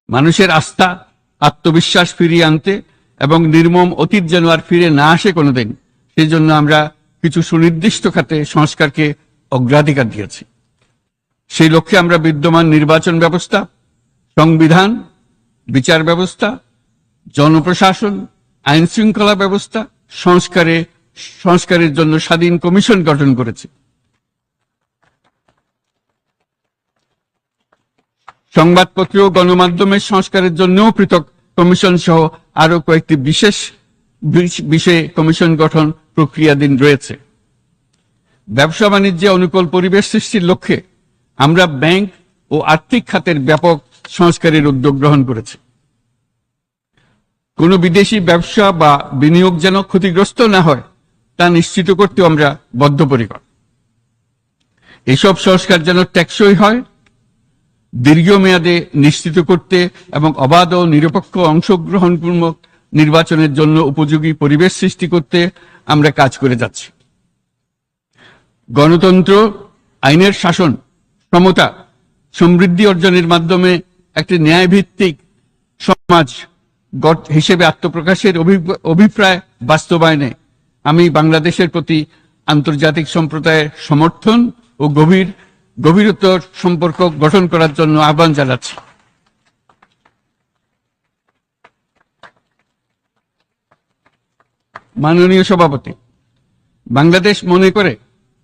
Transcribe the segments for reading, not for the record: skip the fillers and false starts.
মানুষের আস্থা, আত্মবিশ্বাস ফিরিয়ে আনতে এবং নির্মম অতীত যেন আর ফিরে না আসে কোনোদিন, সেই জন্য আমরা কিছু সুনির্দিষ্ট খাতে সংস্কারকে অগ্রাধিকার দিয়েছি। সেই লক্ষ্যে আমরা বিদ্যমান নির্বাচন ব্যবস্থা, সংবিধান, বিচার ব্যবস্থা, জনপ্রশাসন, আইন শৃঙ্খলা ব্যবস্থা সংস্কারের জন্য স্বাধীন কমিশন গঠন করেছি। সংবাদপত্র ও গণমাধ্যমের সংস্কারের জন্যও পৃথক কমিশন সহ আরো কয়েকটি বিশেষ বিষয়ে কমিশন গঠন প্রক্রিয়াধীন রয়েছে। ব্যবসা বাণিজ্যে অনুকূল পরিবেশ সৃষ্টির লক্ষ্যে আমরা ব্যাংক ও আর্থিক খাতের ব্যাপক সংস্কারের উদ্যোগ গ্রহণ করেছি। কোনো বিদেশি ব্যবসা বা বিনিয়োগ যেন ক্ষতিগ্রস্ত না হয় তা নিশ্চিত করতে আমরা বদ্ধপরিকর। এসব সংস্কার যেন টেকসই হয়, দীর্ঘমেয়াদে নিশ্চিত করতে এবং অবাধ ও নিরপেক্ষ অংশগ্রহণপূর্বক নির্বাচনের জন্য উপযোগী পরিবেশ সৃষ্টি করতে আমরা কাজ করে যাচ্ছি। গণতন্ত্র, আইনের শাসন, সমতা, সমৃদ্ধি অর্জনের মাধ্যমে একটি ন্যায়ভিত্তিক সমাজ হিসেবে আত্মপ্রকাশের অভিপ্রায় বাস্তবায়নে আমি বাংলাদেশের প্রতি আন্তর্জাতিক সম্প্রদায়ের সমর্থন ও গভীরতর সম্পর্ক গঠন করার জন্য আহ্বান জানাচ্ছি। মাননীয় সভাপতি, বাংলাদেশ মনে করে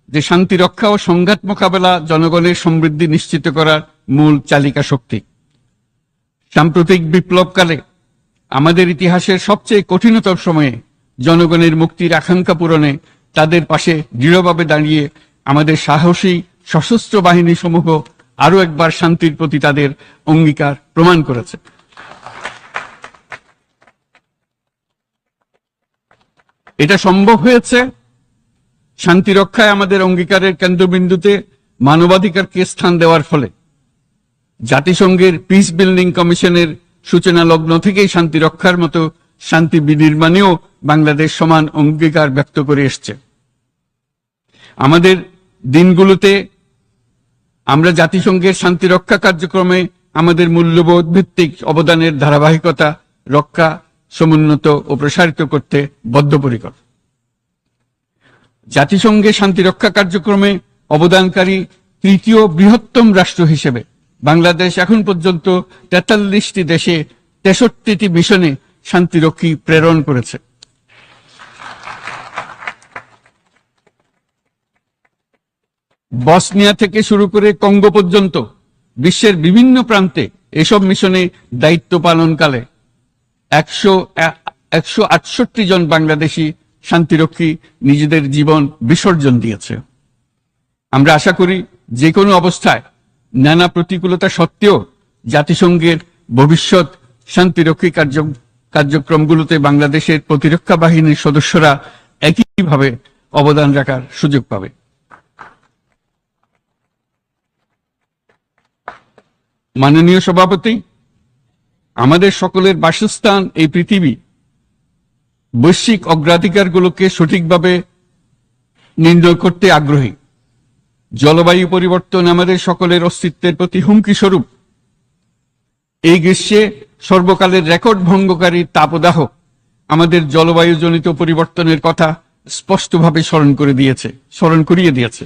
যে শান্তি রক্ষা ও সংঘাত মোকাবেলা জনগণের সমৃদ্ধি নিশ্চিত করার মূল চালিকা শক্তি। সাম্প্রতিক বিপ্লবকালে আমাদের ইতিহাসের সবচেয়ে কঠিনতম সময়ে জনগণের মুক্তির আকাঙ্ক্ষা পূরণে তাদের পাশে দৃঢ়ভাবে দাঁড়িয়ে আমাদের সাহসী সশস্ত্র বাহিনী সমূহ আরো একবার শান্তির প্রতি তাদের অঙ্গীকার প্রমাণ করেছে। এটা সম্ভব হয়েছে শান্তি রক্ষায় আমাদের অঙ্গীকারের কেন্দ্রবিন্দুতে মানবাধিকারকে স্থান দেওয়ার ফলে। জাতিসংঘের পিস বিল্ডিং কমিশনের সূচনা লগ্ন থেকেই শান্তি রক্ষার মতো শান্তি বিনির্মাণেও বাংলাদেশ সমান অঙ্গীকার ব্যক্ত করে এসছে। আমাদের দিনগুলোতে আমরা জাতিসংঘের শান্তি রক্ষা কার্যক্রমে আমাদের মূল্যবোধ ভিত্তিক অবদানের ধারাবাহিকতা রক্ষা, সমুন্নত ও প্রসারিত করতে বদ্ধপরিকর। জাতিসংঘে শান্তি রক্ষা কার্যক্রমে অবদানকারী তৃতীয় বৃহত্তম রাষ্ট্র হিসেবে বাংলাদেশ এখন পর্যন্ত 43টি দেশে 63টি মিশনে শান্তিরক্ষী প্রেরণ করেছে। বসনিয়া থেকে শুরু করে কঙ্গো পর্যন্ত বিশ্বের বিভিন্ন প্রান্তে এসব মিশনে দায়িত্ব পালনকালে 168 জন বাংলাদেশি শান্তিরক্ষী নিজেদের জীবন বিসর্জন দিয়েছে। আমরা আশা করি যে কোনো অবস্থায় নানা প্রতিকূলতা সত্ত্বেও জাতিসংঘের ভবিষ্যৎ শান্তিরক্ষী কার্যক্রমগুলোতে বাংলাদেশের প্রতিরক্ষা বাহিনীর সদস্যরা একইভাবে অবদান রাখার সুযোগ পাবে। মাননীয় সভাপতি, আমাদের সকলের বাসস্থান এই পৃথিবী। বৈশ্বিক অগ্রাধিকারগুলোকে সঠিকভাবে নির্ণয় করতে আগ্রহী। জলবায়ু পরিবর্তন আমাদের সকলের অস্তিত্বের প্রতি হুমকি স্বরূপ। এই গ্রীষ্মে সর্বকালের রেকর্ড ভঙ্গকারী তাপদাহ আমাদের জলবায়ুজনিত পরিবর্তনের কথা স্পষ্টভাবে স্মরণ করিয়ে দিয়েছে।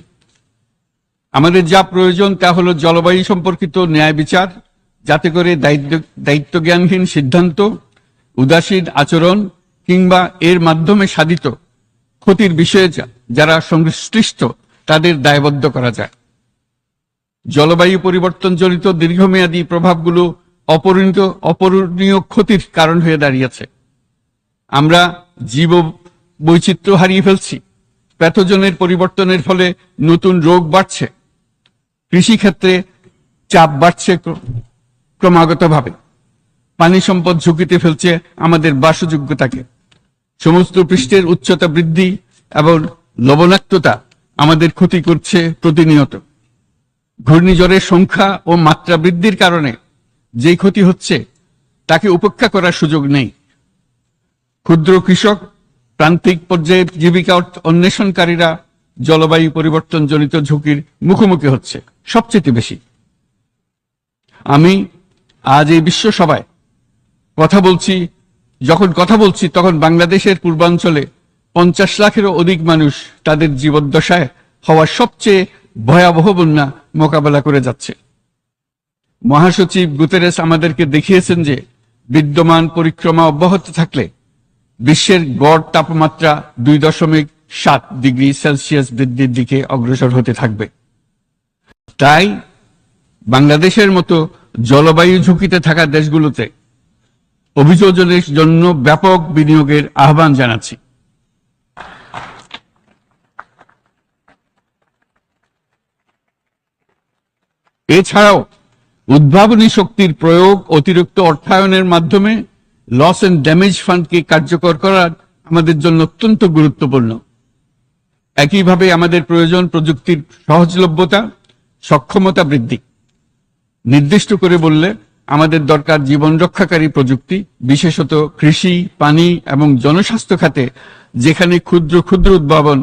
আমাদের যা প্রয়োজন তা হলো জলবায়ু সম্পর্কিত ন্যায় বিচার, যাতে করে দায়িত্বজ্ঞানহীন সিদ্ধান্ত, উদাসীন আচরণ কিংবা এর মাধ্যমে সাধিত ক্ষতির বিষয়ে যারা সংশ্লিষ্ট তাদের দায়বদ্ধ করা যায়। জলবায়ু পরিবর্তনজনিত দীর্ঘমেয়াদী প্রভাবগুলো অপূরণীয় ক্ষতির কারণ হয়ে দাঁড়িয়েছে। আমরা জীব বৈচিত্র্য হারিয়ে ফেলছি। প্যাথোজেনের পরিবর্তনের ফলে নতুন রোগ বাড়ছে। কৃষিক্ষেত্রে চাপ বাড়ছে ক্রমাগতভাবে। পানি সম্পদ ঝুঁকিতে ফেলছে আমাদের বাসযোগ্যতাকে। সমুদ্র পৃষ্ঠের উচ্চতা বৃদ্ধি এবং লবণাক্ততা আমাদের ক্ষতি করছে প্রতিনিয়ত। ঘূর্ণিঝড়ের সংখ্যা ও মাত্রা বৃদ্ধির কারণে যে ক্ষতি হচ্ছে তাকে উপেক্ষা করার সুযোগ নেই। ক্ষুদ্র কৃষক, প্রান্তিক পর্যায়ে জীবিকা অন্বেষণকারীরা জলবায়ু পরিবর্তনজনিত ঝুঁকির মুখোমুখি হচ্ছে সবচেয়ে বেশি। আমি আজ এই বিশ্ব সভায় যখন কথা বলছি তখন বাংলাদেশের পূর্বাঞ্চলে 50 লাখেরও অধিক মানুষ তাদের জীবদ্দশায় হওয়া সবচেয়ে ভয়াবহ বন্যা মোকাবেলা করে যাচ্ছে। মহাসচিব গুতেরেস আমাদেরকে দেখিয়েছেন যে বিদ্যমান পরিক্রমা অব্যাহত থাকলে বিশ্বের গড় তাপমাত্রা 2.7 ডিগ্রি সেলসিয়াস বৃদ্ধির দিকে অগ্রসর হতে থাকবে। তাই বাংলাদেশের মতো জলবায়ু ঝুঁকিতে থাকা দেশগুলোতে অভিযোজনের জন্য ব্যাপক বিনিয়োগের আহ্বান জানাচ্ছি। এছাড়াও উদ্ভাবনী শক্তির প্রয়োগ, অতিরিক্ত অর্থায়নের মাধ্যমে লস এন্ড ড্যামেজ ফান্ডকে কার্যকর করা আমাদের জন্য অত্যন্ত গুরুত্বপূর্ণ। একইভাবে আমাদের প্রয়োজন প্রযুক্তির সহজলভ্যতা, সক্ষমতা বৃদ্ধি। নির্দিষ্ট করে বললে আমাদের দরকার জীবন রক্ষাকারী প্রযুক্তি, বিশেষত কৃষি, পানি এবং জনস্বাস্থ্য খাতে, যেখানে ক্ষুদ্র ক্ষুদ্র উদ্ভাবন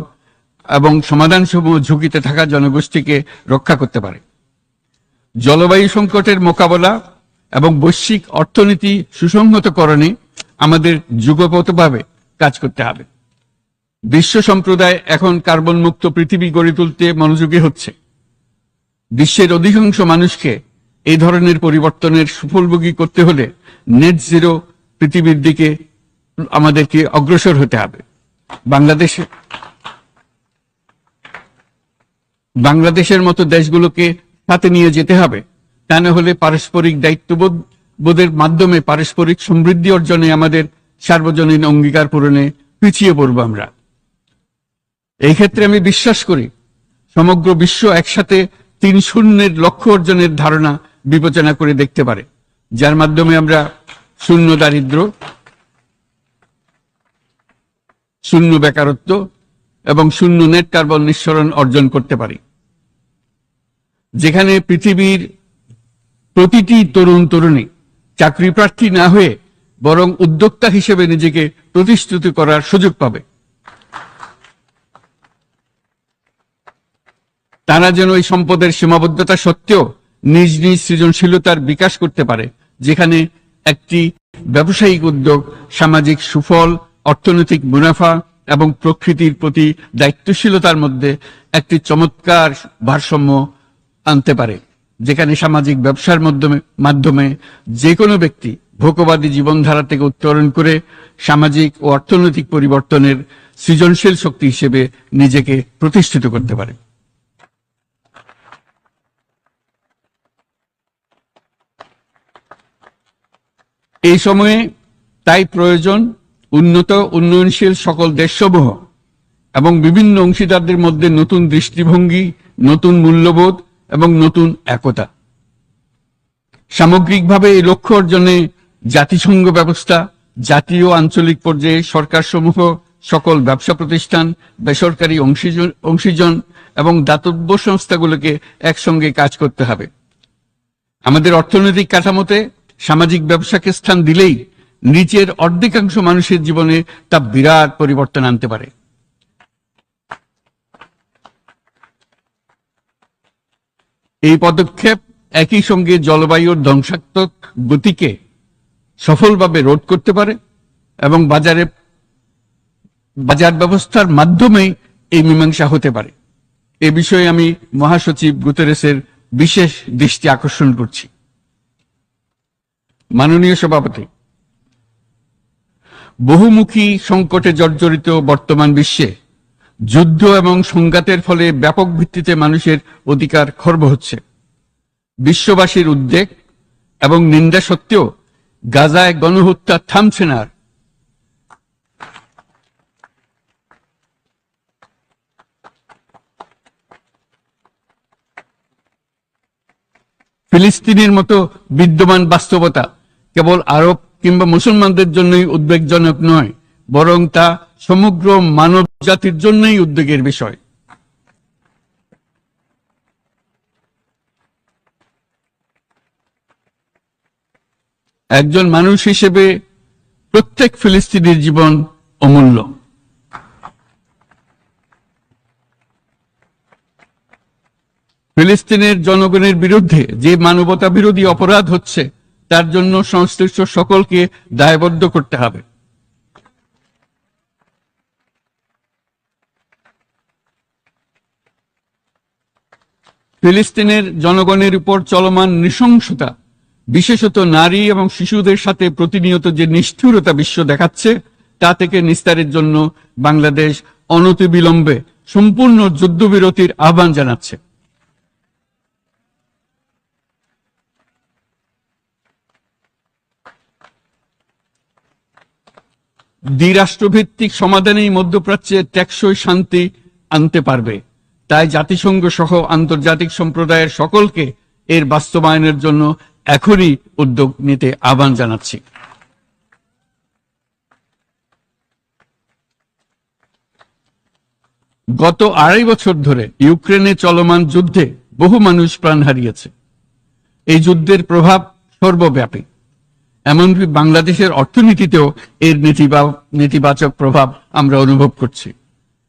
এবং সমাধানসমূহ ঝুঁকিতে থাকা জনগোষ্ঠীকে রক্ষা করতে পারে। জলবায়ু সংকটের মোকাবেলা এবং বৈশ্বিক অর্থনীতি সুসংহতকরণে আমাদের যুগপৎভাবে কাজ করতে হবে। বিশ্ব সম্প্রদায় এখন কার্বন মুক্ত পৃথিবী গড়ে তুলতে মনোযোগী হচ্ছে। বিশ্বের অধিকাংশ মানুষকে এই ধরনের পরিবর্তনের সুফলভোগী করতে হলে নেট জিরো পৃথিবীর দিকে আমাদেরকে অগ্রসর হতে হবে। বাংলাদেশের মতো দেশগুলোকে সাথে নিয়ে যেতে হবে। তা না হলে পারস্পরিক দায়িত্ববোধের মাধ্যমে পারস্পরিক সমৃদ্ধি অর্জনে আমাদের সার্বজনীন অঙ্গীকার পূরণে পিছিয়ে পড়ব আমরা। এই ক্ষেত্রে আমি বিশ্বাস করি সমগ্র বিশ্ব একসাথে 3-0 লক্ষ্য অর্জনের ধারণা বিবেচনা করে দেখতে পারে, যার মাধ্যমে আমরা শূন্য দারিদ্র, শূন্য বেকারত্ব এবং শূন্য নেট কার্বন নিঃসরণ অর্জন করতে পারি। যেখানে পৃথিবীর প্রতিটি তরুণ তরুণী চাকরি প্রার্থী না হয়ে বরং উদ্যোক্তা হিসেবে নিজেকে প্রতিষ্ঠিত করার সুযোগ পাবে। তারা যেন এই সম্পদের সীমাবদ্ধতা সত্ত্বেও নিজ নিজ সৃজনশীলতার বিকাশ করতে পারে, যেখানে একটি ব্যবসায়িক উদ্যোগ সামাজিক সুফল, অর্থনৈতিক মুনাফা এবং প্রকৃতির প্রতি দায়িত্বশীলতার মধ্যে একটি চমৎকার ভারসাম্য আনতে পারে, যেখানে সামাজিক ব্যবসার মাধ্যমে যে কোনো ব্যক্তি ভোগবাদী জীবনধারা থেকে উত্তরণ করে সামাজিক ও অর্থনৈতিক পরিবর্তনের সৃজনশীল শক্তি হিসেবে নিজেকে প্রতিষ্ঠিত করতে পারে। এই সময়ে তাই প্রয়োজন উন্নত উন্নয়নশীল সকল দেশসমূহ এবং বিভিন্ন অংশীদারদের মধ্যে নতুন দৃষ্টিভঙ্গি, নতুন মূল্যবোধ এবং নতুন একতা। সামগ্রিকভাবে এই লক্ষ্য অর্জনে জাতিসংঘ ব্যবস্থা, জাতীয় আঞ্চলিক পর্যায়ে সরকারসমূহ, সকল ব্যবসা প্রতিষ্ঠান, বেসরকারি অংশীজন এবং দাতব্য সংস্থাগুলোকে একসঙ্গে কাজ করতে হবে। আমাদের অর্থনৈতিক কাঠামোতে সামাজিক ব্যবসাকে স্থান দিলেই নিচের অর্ধেকাংশ মানুষের জীবনে তা বিরাট পরিবর্তন আনতে পারে। এই পদক্ষেপ একই সঙ্গে জলবায়ুর ধ্বংসাত্মক গতিকে সফলভাবে রোধ করতে পারে এবং বাজার ব্যবস্থার মাধ্যমে এই মীমাংসা হতে পারে। এ বিষয়ে আমি মহাসচিব গুতেরেসের বিশেষ দৃষ্টি আকর্ষণ করছি। মাননীয় সভাপতি, বহুমুখী সংকটে জর্জরিত বর্তমান বিশ্বে যুদ্ধ এবং সংঘাতের ফলে ব্যাপক ভিত্তিতে মানুষের অধিকার খর্ব হচ্ছে। বিশ্ববাসীর উদ্বেগ এবং নিন্দা সত্ত্বেও গাজায় গণহত্যা থামছে না। ফিলিস্তিনের মতো বিদ্যমান বাস্তবতা কেবল আরব কিংবা মুসলমানদের জন্যই উদ্বেগজনক নয়, বরং তা সমগ্র মানব জাতির জন্যই উদ্বেগের বিষয়। একজন মানুষ হিসেবে প্রত্যেক ফিলিস্তিনির জীবন অমূল্য। ফিলিস্তিনের জনগণের বিরুদ্ধে যে মানবতা বিরোধী অপরাধ হচ্ছে তার জন্য সংশ্লিষ্ট সকলকে দায়বদ্ধ করতে হবে। ফিলিস্তিনের জনগণের উপর চলমান নৃশংসতা, বিশেষত নারী এবং শিশুদের সাথে প্রতিনিয়ত যে নিষ্ঠুরতা বিশ্ব দেখাচ্ছে, তা থেকে নিস্তারের জন্য বাংলাদেশ অনতিবিলম্বে সম্পূর্ণ যুদ্ধবিরতির আহ্বান জানাচ্ছে। দ্বিরাষ্ট্রভিত্তিক সমাধানেই মধ্যপ্রাচ্যে টেকসই শান্তি আনতে পারবে। তাই জাতিসংঘ সহ আন্তর্জাতিক সম্প্রদায়ের সকলকে এর বাস্তবায়নের জন্য এখনই উদ্যোগ নিতে আহ্বান জানাচ্ছি। গত 2.5 বছর ধরে ইউক্রেনে চলমান যুদ্ধে বহু মানুষ প্রাণ হারিয়েছে। এই যুদ্ধের প্রভাব সর্বব্যাপী, এমনকি বাংলাদেশের অর্থনীতিতেও এর নেতিবাচক প্রভাব আমরা অনুভব করছি।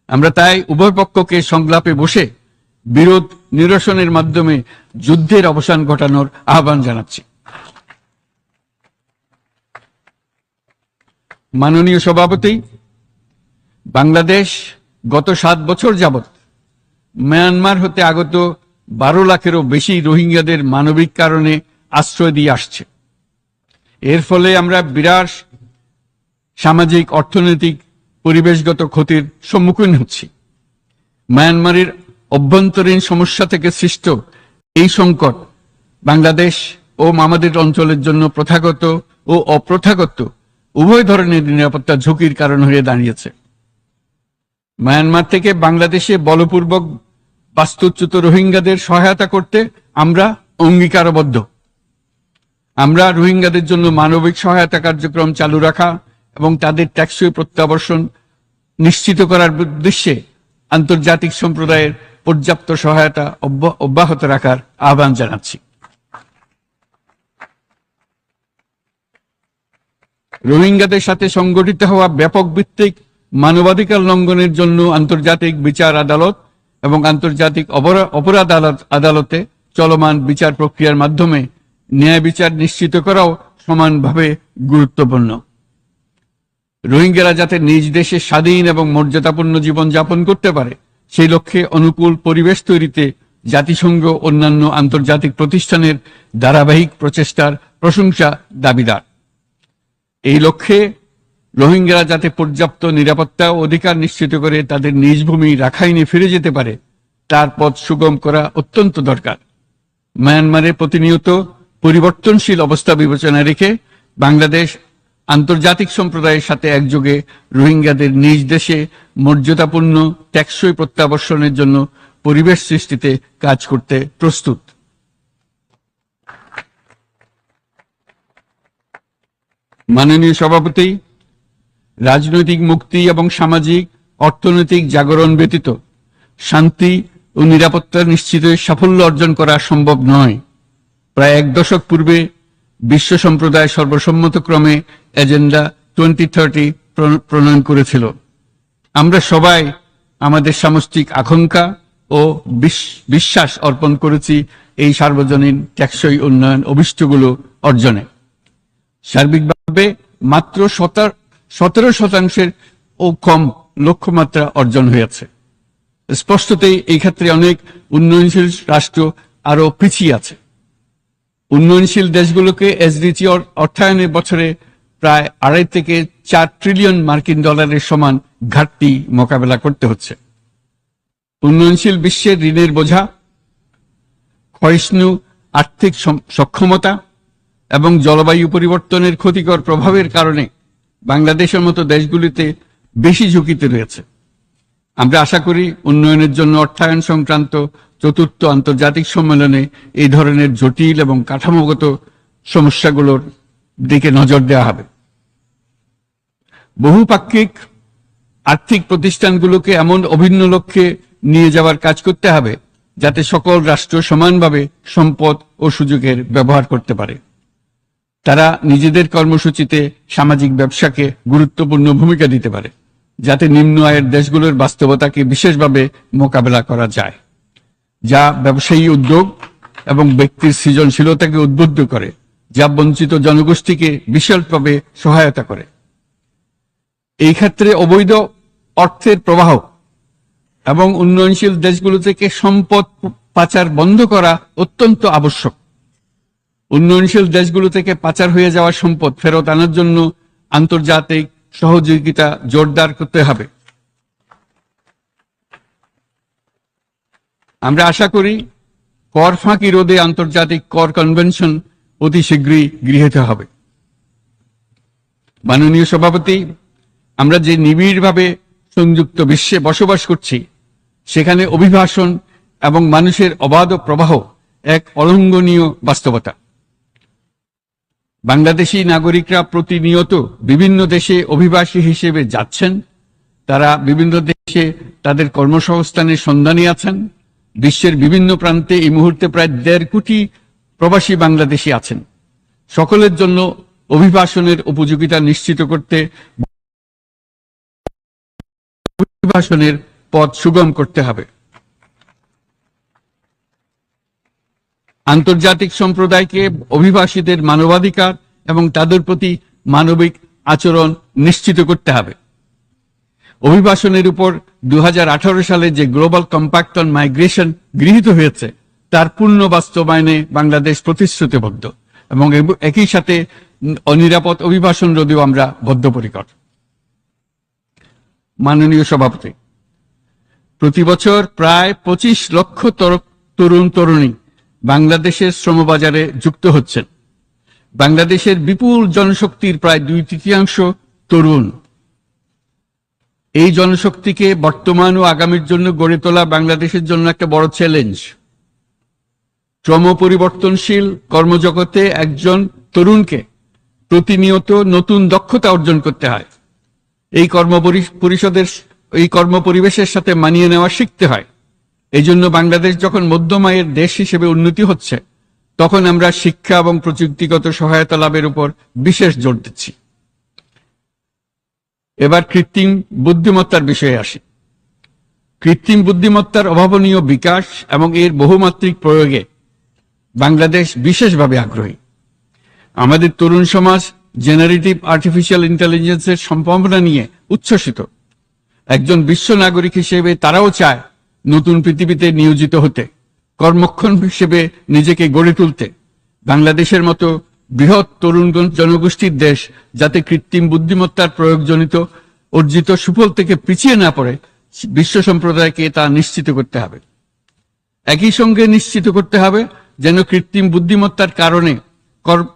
আমরা তাই উভয় পক্ষকে সংলাপে বসে বিরোধ নিরসনের মাধ্যমে যুদ্ধের অবসান ঘটানোর আহ্বান জানাচ্ছি। মাননীয় সভাপতি, বাংলাদেশ গত 7 বছর যাবৎ মায়ানমার হতে আগত 12 লাখেরও বেশি রোহিঙ্গাদের মানবিক কারণে আশ্রয় দিয়ে আসছে। এর ফলে আমরা বিরাট সামাজিক, অর্থনৈতিক, পরিবেশগত ক্ষতির সম্মুখীন হচ্ছি। মায়ানমারের অভ্যন্তরীণ সমস্যা থেকে সৃষ্ট এই সংকট বাংলাদেশ ও আমাদের অঞ্চলের জন্য প্রথাগত ও অপ্রথাগত উভয় ধরনের নিরাপত্তা ঝুঁকির কারণ হয়ে দাঁড়িয়েছে। মায়ানমার থেকে বাংলাদেশে বলপূর্বক বাস্তুচ্যুত রোহিঙ্গাদের সহায়তা করতে আমরা অঙ্গীকারবদ্ধ। আমরা রোহিঙ্গাদের জন্য মানবিক সহায়তা কার্যক্রম চালু রাখা এবং তাদের টেকসই প্রত্যাবর্তন নিশ্চিত করার উদ্দেশ্যে আন্তর্জাতিক সম্প্রদায়ের পর্যাপ্ত সহায়তা অব্যাহত রাখার আহ্বান জানাচ্ছি। রোহিঙ্গাদের সাথে সংগঠিত হওয়া ব্যাপক ভিত্তিক মানবাধিকার লঙ্ঘনের জন্য আন্তর্জাতিক বিচার আদালত এবং আন্তর্জাতিক অপরাধ আদালতে চলমান বিচার প্রক্রিয়ার মাধ্যমে ন্যায় বিচার নিশ্চিত করাও সমানভাবে গুরুত্বপূর্ণ। রোহিঙ্গারা যাতে নিজ দেশে স্বাধীন এবং মর্যাদাপূর্ণ জীবন যাপন করতে পারে, সেই লক্ষ্যে অনুকূল পরিবেশ তৈরিতে জাতিসংঘ অন্যান্য আন্তর্জাতিক প্রতিষ্ঠানের ধারাবাহিক প্রচেষ্টার প্রশংসা দাবিদার। এই লক্ষ্যে রোহিঙ্গারা যাতে পর্যাপ্ত নিরাপত্তা ও অধিকার নিশ্চিত করে তাদের নিজ ভূমি রাখাইনে ফিরে যেতে পারে, তার পথ সুগম করা অত্যন্ত দরকার। মায়ানমারে প্রতিনিয়ত পরিবর্তনশীল অবস্থা বিবেচনায় রেখে বাংলাদেশ আন্তর্জাতিক সম্প্রদায়ের সাথে একযোগে রোহিঙ্গাদের নিজ দেশে মর্যাদাপূর্ণ টেকসই প্রত্যাবর্তনের জন্য পরিবেশ সৃষ্টিতে কাজ করতে প্রস্তুত। মাননীয় সভাপতি, রাজনৈতিক মুক্তি এবং সামাজিক অর্থনৈতিক জাগরণ ব্যতীত শান্তি ও নিরাপত্তা নিশ্চিতে সাফল্য অর্জন করা সম্ভব নয়। প্রায় 1 দশক পূর্বে বিশ্ব সম্প্রদায় সর্বসম্মতক্রমে এজেন্ডা 2030 প্রণয়ন করেছিল। আমরা সবাই আমাদের সামষ্টিক আকাঙ্ক্ষা ও বিশ্বাস অর্পণ করেছি এই সার্বজনীন টেকসই উন্নয়ন অভিষ্টগুলো অর্জনে। সার্বিকভাবে মাত্র 17% ও কম লক্ষ্যমাত্রা অর্জন হয়েছে। স্পষ্টতই এই ক্ষেত্রে অনেক উন্নয়নশীল রাষ্ট্র আরো পিছিয়ে আছে। উন্নয়নশীল দেশগুলোকে এসডিজি অর্থায়নের বছরে প্রায় 2.5 থেকে 4 ট্রিলিয়ন মার্কিন ডলারের সমান ঘাটতি মোকাবেলা করতে হচ্ছে। উন্নয়নশীল বিশ্বের ঋণের বোঝা, ক্ষয়িষ্ণু আর্থিক সক্ষমতা এবং জলবায়ু পরিবর্তনের ক্ষতিকর প্রভাবের কারণে বাংলাদেশের মতো দেশগুলিতে বেশি ঝুঁকিতে রয়েছে। আমরা আশা করি উন্নয়নের জন্য অর্থায়ন সংক্রান্ত 4র্থ আন্তর্জাতিক সম্মেলনে এই ধরনের জটিল এবং কাঠামোগত সমস্যাগুলোর দিকে নজর দেওয়া হবে। বহুপাক্ষিক আর্থিক প্রতিষ্ঠানগুলোকে এমন অভিন্ন লক্ষ্যে নিয়ে যাওয়ার কাজ করতে হবে যাতে সকল রাষ্ট্র সমানভাবে সম্পদ ও সুযোগের ব্যবহার করতে পারে। তারা নিজেদের কর্মসূচিতে সামাজিক ব্যবসাকে গুরুত্বপূর্ণ ভূমিকা দিতে পারে, যাতে নিম্ন আয়ের দেশগুলোর বাস্তবতাকে বিশেষভাবে মোকাবেলা করা যায়, যা ব্যবসায়ী উদ্যোগ এবং ব্যক্তির সৃজনশীলতাকে উদ্বুদ্ধ করে, যা বঞ্চিত জনগোষ্ঠীকে বিশালভাবে সহায়তা করে। এই ক্ষেত্রে অবৈধ অর্থের প্রবাহ এবং উন্নয়নশীল দেশগুলো থেকে সম্পদ পাচার বন্ধ করা অত্যন্ত আবশ্যক। উন্নয়নশীল দেশগুলো থেকে পাচার হয়ে যাওয়া সম্পদ ফেরত আনার জন্য আন্তর্জাতিক সহযোগিতা জোরদার করতে হবে। আমরা আশা করি কর ফাঁকি রোধে আন্তর্জাতিক কর কনভেনশন অতি শীঘ্রই গৃহীত হবে। মাননীয় সভাপতি, আমরা যে নিবিড়ভাবে সংযুক্ত বিশ্বে বসবাস করছি, সেখানে অভিবাসন এবং মানুষের অবাধ প্রবাহ এক অলঙ্ঘনীয় বাস্তবতা। বাংলাদেশি নাগরিকরা প্রতিনিয়ত বিভিন্ন দেশে অভিবাসী হিসেবে যাচ্ছেন। তারা বিভিন্ন দেশে তাদের কর্মসংস্থানের সন্ধানে আছেন। বিশ্বের বিভিন্ন প্রান্তে এই মুহূর্তে প্রায় 1.5 কোটি প্রবাসী বাংলাদেশী আছেন। সকলের জন্য অভিবাসনের উপযোগিতা নিশ্চিত করতে অভিবাসনের পথ সুগম করতে হবে। আন্তর্জাতিক সম্প্রদায়কে অভিবাসীদের মানবাধিকার এবং তাদের প্রতি মানবিক আচরণ নিশ্চিত করতে হবে। অভিবাসনের উপর 2018 সালে যে গ্লোবাল কম্প্যাক্ট অন মাইগ্রেশন গৃহীত হয়েছে, তার পূর্ণ বাস্তবায়নে বাংলাদেশ প্রতিশ্রুতিবদ্ধ এবং একই সাথে অনিরাপদ অভিবাসন রোধেও আমরা বদ্ধপরিকর। মাননীয় সভাপতি, প্রতি বছর প্রায় 25 লক্ষ তরুণ তরুণী বাংলাদেশের শ্রমবাজারে যুক্ত হচ্ছেন। বাংলাদেশের বিপুল জনশক্তির প্রায় 2/3 তরুণ। এই জনশক্তিকে বর্তমান ও আগামীর জন্য গড়ে তোলা বাংলাদেশের জন্য একটা বড় চ্যালেঞ্জ। ক্রমপরিবর্তনশীল কর্মজগতে একজন তরুণকে প্রতিনিয়ত নতুন দক্ষতা অর্জন করতে হয়। এই কর্মপরিবেশের সাথে মানিয়ে নেওয়া শিখতে হয়। এই জন্য বাংলাদেশ যখন মধ্যম আয়ের দেশ হিসেবে উন্নতি হচ্ছে, তখন আমরা শিক্ষা এবং প্রযুক্তিগত সহায়তা লাভের উপর বিশেষ জোর দিচ্ছি। এবার কৃত্রিম বুদ্ধিমত্তার বিষয়ে আসি। কৃত্রিম বুদ্ধিমত্তার অভাবনীয় বিকাশ এবং এর বহুমাত্রিক প্রয়োগে বাংলাদেশ বিশেষভাবে আগ্রহী। আমাদের তরুণ সমাজ জেনারেটিভ আর্টিফিশিয়াল ইন্টেলিজেন্সের সম্ভাবনা নিয়ে উচ্ছ্বসিত। একজন বিশ্ব নাগরিক হিসেবে তারাও চায় নতুন পৃথিবীতে নিয়োজিত হতে, কর্মক্ষম হিসেবে নিজেকে গড়ে তুলতে। বাংলাদেশের মতো বৃহৎ তরুণ জনগোষ্ঠীর দেশ যাতে কৃত্রিম বুদ্ধিমত্তার প্রয়োগজনিত অর্জিত সুফল থেকে পিছিয়ে না পড়ে, বিশ্ব সম্প্রদায়কে তা নিশ্চিত করতে হবে। একই সঙ্গে নিশ্চিত করতে হবে যেন কৃত্রিম বুদ্ধিমত্তার কারণে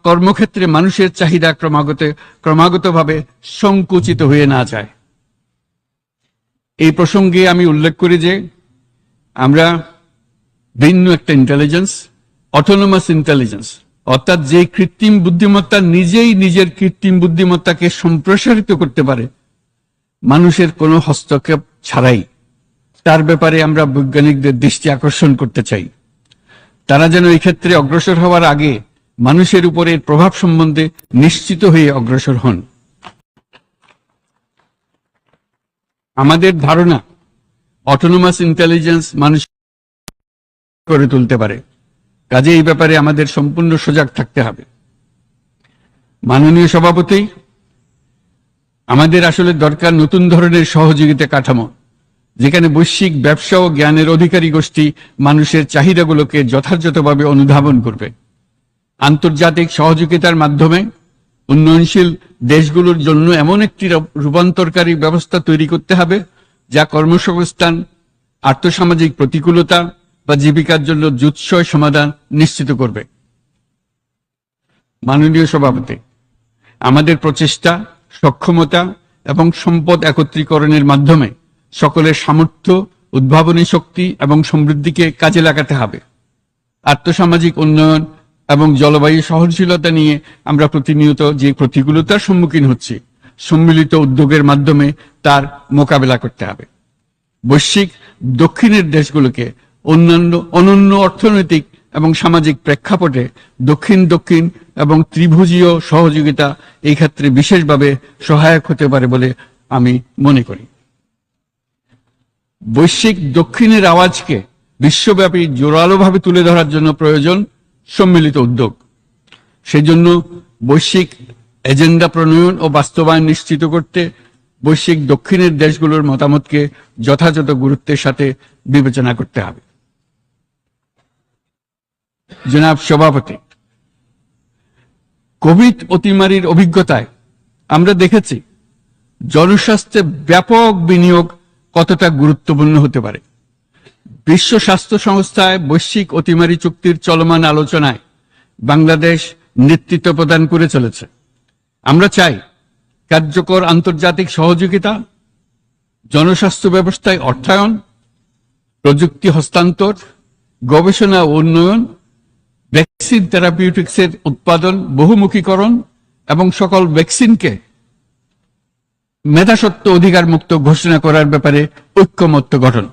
কর্মক্ষেত্রে মানুষের চাহিদা ক্রমাগতভাবে সংকুচিত হয়ে না যায়। এই প্রসঙ্গে আমি উল্লেখ করি যে আমরা ভিন্ন একটা ইন্টেলিজেন্স, অটোনোমাস ইন্টেলিজেন্স, অর্থাৎ যে কৃত্রিম বুদ্ধিমত্তা নিজেই নিজের কৃত্রিম বুদ্ধিমত্তাকে সম্প্রসারিত করতে পারে মানুষের কোনো হস্তক্ষেপ ছাড়াই, তার ব্যাপারে আমরা বৈজ্ঞানিকদের দৃষ্টি আকর্ষণ করতে চাই। তারা যেন এই ক্ষেত্রে অগ্রসর হওয়ার আগে মানুষের উপরে প্রভাব সম্বন্ধে নিশ্চিত হয়ে অগ্রসর হন। আমাদের ধারণা অটোনোমাস ইন্টেলিজেন্স মানুষ করে তুলতে পারে, কাজে এই ব্যাপারে আমাদের সম্পূর্ণ সজাগ থাকতে হবে। মাননীয় সভাপতি, আমাদের আসলে দরকার নতুন ধরনের সহযোগিতা কাঠামো, যেখানে বৈশ্বিক ব্যবসা ও জ্ঞানের অধিকারী গোষ্ঠী মানুষের চাহিদাগুলোকে যথাযথভাবে অনুধাবন করবে। আন্তর্জাতিক সহযোগিতার মাধ্যমে উন্নয়নশীল দেশগুলোর জন্য এমন একটি রূপান্তরকারী ব্যবস্থা তৈরি করতে হবে যা কর্মসংস্থান, আর্থসামাজিক প্রতিকূলতা বা জীবিকার জন্য যুৎসয় সমাধান নিশ্চিত করবে। মাননীয় সভাপতি, আমাদের প্রচেষ্টা, সক্ষমতা এবং সম্পদ একত্রীকরণের মাধ্যমে সকলের সামর্থ্য, উদ্ভাবনী শক্তি এবং সমৃদ্ধিকে কাজে লাগাতে হবে। আর্থসামাজিক উন্নয়ন এবং জলবায়ু সহনশীলতা নিয়ে আমরা প্রতিনিয়ত যে প্রতিকূলতার সম্মুখীন হচ্ছি, সম্মিলিত উদ্যোগের মাধ্যমে তার মোকাবেলা করতে হবে। বৈশ্বিক দক্ষিণের দেশগুলোকে অনন্য অর্থনৈতিক এবং সামাজিক প্রেক্ষাপটে দক্ষিণ দক্ষিণ এবং ত্রিভুজীয় সহযোগিতা এই ক্ষেত্রে বিশেষভাবে সহায়ক হতে পারে বলে আমি মনে করি। বৈশ্বিক দক্ষিণের আওয়াজকে বিশ্বব্যাপী জোরালোভাবে তুলে ধরার জন্য প্রয়োজন সম্মিলিত উদ্যোগ। সেজন্য বৈশ্বিক এজেন্ডা প্রণয়ন ও বাস্তবায়ন নিশ্চিত করতে বৈশ্বিক দক্ষিণের দেশগুলোর মতামতকে যথাযথ গুরুত্বের সাথে বিবেচনা করতে হবে। জনাব সভাপতি, কোভিড অতিমারির অভিজ্ঞতায় আমরা দেখেছি জনস্বাস্থ্যে ব্যাপক বিনিয়োগ কতটা গুরুত্বপূর্ণ হতে পারে। বিশ্ব স্বাস্থ্য সংস্থায় বৈশ্বিক অতিমারি চুক্তির চলমান আলোচনায় বাংলাদেশ নেতৃত্ব প্রদান করে চলেছে। আমরা চাই কার্যকর আন্তর্জাতিক সহযোগিতা, জনস্বাস্থ্য ব্যবস্থায় অর্থায়ন, প্রযুক্তি হস্তান্তর, গবেষণা ও উন্নয়ন, ভ্যাকসিন থেরাপিউটিক্সের উৎপাদন, বহুমুখীকরণ এবং সকল ভ্যাকসিনকে মেধাস্বত্ব অধিকার মুক্ত ঘোষণা করার ব্যাপারে ঐক্যমত্য গঠন।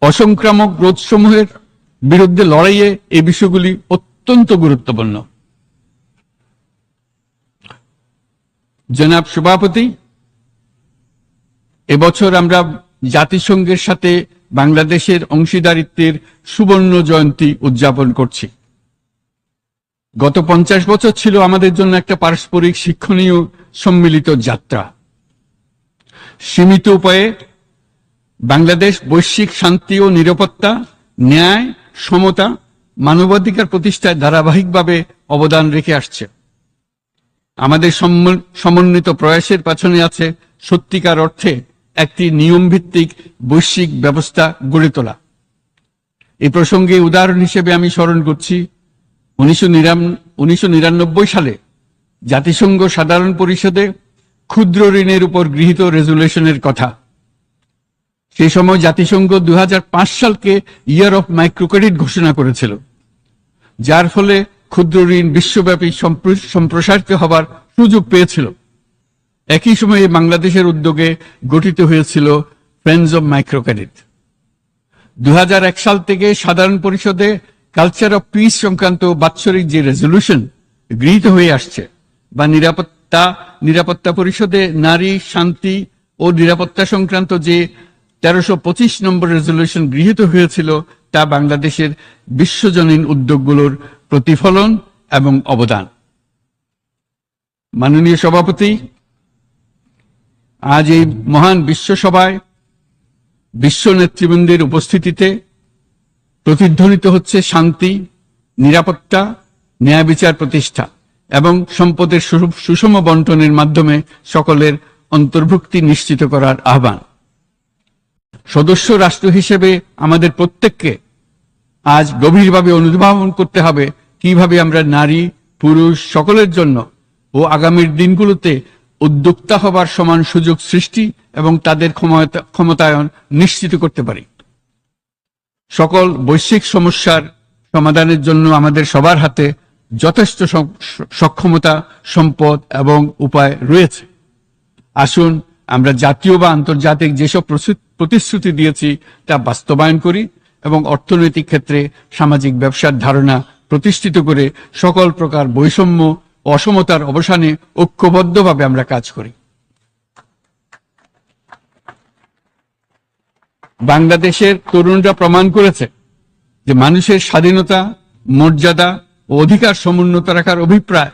অসংক্রামক রোগসমূহের বিরুদ্ধে লড়াইয়ে এই বিষয়গুলি অত্যন্ত গুরুত্বপূর্ণ। জনাব সভাপতি, এবছর আমরা জাতিসংঘের সাথে বাংলাদেশের অংশীদারিত্বের সুবর্ণ জয়ন্তী উদযাপন করছি। গত 50 বছর ছিল আমাদের জন্য একটা পারস্পরিক শিক্ষণীয় সম্মিলিত যাত্রা। সীমিত উপায়ে বাংলাদেশ বৈশ্বিক শান্তি ও নিরাপত্তা, ন্যায়, সমতা, মানবাধিকার প্রতিষ্ঠায় ধারাবাহিকভাবে অবদান রেখে আসছে। আমাদের সমন্বিত প্রয়াসের পেছনে আছে সত্যিকার অর্থে একটি নিয়মভিত্তিক বৈশ্বিক ব্যবস্থা গড়ে তোলা। এই প্রসঙ্গে উদাহরণ হিসেবে আমি স্মরণ করছি 1999 সালে জাতিসংঘ সাধারণ পরিষদে ক্ষুদ্র ঋণের উপর গৃহীত রেজুলেশনের কথা। সেই সময় জাতিসংঘ 2005 সালকে ইয়ার অফ মাইক্রোক্রেডিট ঘোষণা করেছিল, যার ফলে ক্ষুদ্র ঋণ বিশ্বব্যাপী সম্প্রসারিত হবার সুযোগ পেয়েছিল। একই সময়ে বাংলাদেশের উদ্যোগে গঠিত হয়েছিল ফ্রেন্ডস অব মাইক্রোক্রেডিট। 2001 সাল থেকে সাধারণ পরিষদে কালচার অফ পিস সংক্রান্ত বাৎসরিক যে রেজলিউশন গৃহীত হয়ে আসছে, বা নিরাপত্তা পরিষদে নারী, শান্তি ও নিরাপত্তা সংক্রান্ত যে 1325 নম্বর রেজলিউশন গৃহীত হয়েছিল, তা বাংলাদেশের বিশ্বজনীন উদ্যোগগুলোর প্রতিফলন এবং অবদান। মাননীয় সভাপতি, আজ এই মহান বিশ্বসভায় বিশ্ব নেতৃবৃন্দের উপস্থিতিতে প্রতিধ্বনিত হচ্ছে শান্তি, নিরাপত্তা, ন্যায় বিচার প্রতিষ্ঠা এবং সম্পদের সুষম বন্টনের মাধ্যমে সকলের অন্তর্ভুক্তি নিশ্চিত করার আহ্বান। সদস্য রাষ্ট্র হিসেবে আমাদের প্রত্যেককে আজ গভীরভাবে অনুধাবন করতে হবে কিভাবে আমরা নারী, পুরুষ সকলের জন্য ও আগামীর দিনগুলোতে উদ্যোক্তা হবার সমান সুযোগ সৃষ্টি এবং তাদের ক্ষমতায়ন নিশ্চিত করতে পারি। সকল বৈশ্বিক সমস্যার সমাধানের জন্য আমাদের সবার হাতে যথেষ্ট সক্ষমতা, সম্পদ এবং উপায় রয়েছে। আসুন আমরা জাতীয় বা আন্তর্জাতিক যেসব প্রতিশ্রুতি দিয়েছি তা বাস্তবায়ন করি এবং অর্থনৈতিক ক্ষেত্রে সামাজিক ব্যবসার ধারণা প্রতিষ্ঠিত করে সকল প্রকার বৈষম্য, অসমতার অবসানে ঐক্যবদ্ধভাবে আমরা কাজ করি। বাংলাদেশের তরুণরা প্রমাণ করেছে যে মানুষের স্বাধীনতা, মর্যাদা ও অধিকার সমুন্নত রাখার অভিপ্রায়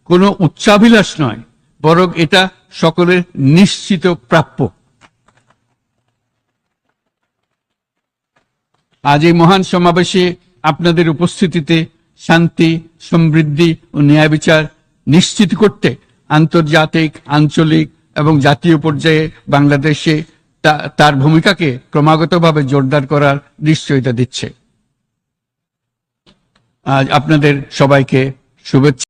কোনো উচ্চাভিলাষ নয়, বরং এটা সকলের নিশ্চিত প্রাপ্য। আজ এই মহান সমাবেশে আপনাদের উপস্থিতিতে শান্তি, সমৃদ্ধি ও ন্যায় বিচার নিশ্চিত করতে আন্তর্জাতিক, আঞ্চলিক এবং জাতীয় পর্যায়ে বাংলাদেশে তার ভূমিকাকে ক্রমাগতভাবে জোরদার করার নিশ্চয়তা দিচ্ছে। আজ আপনাদের সবাইকে শুভেচ্ছা।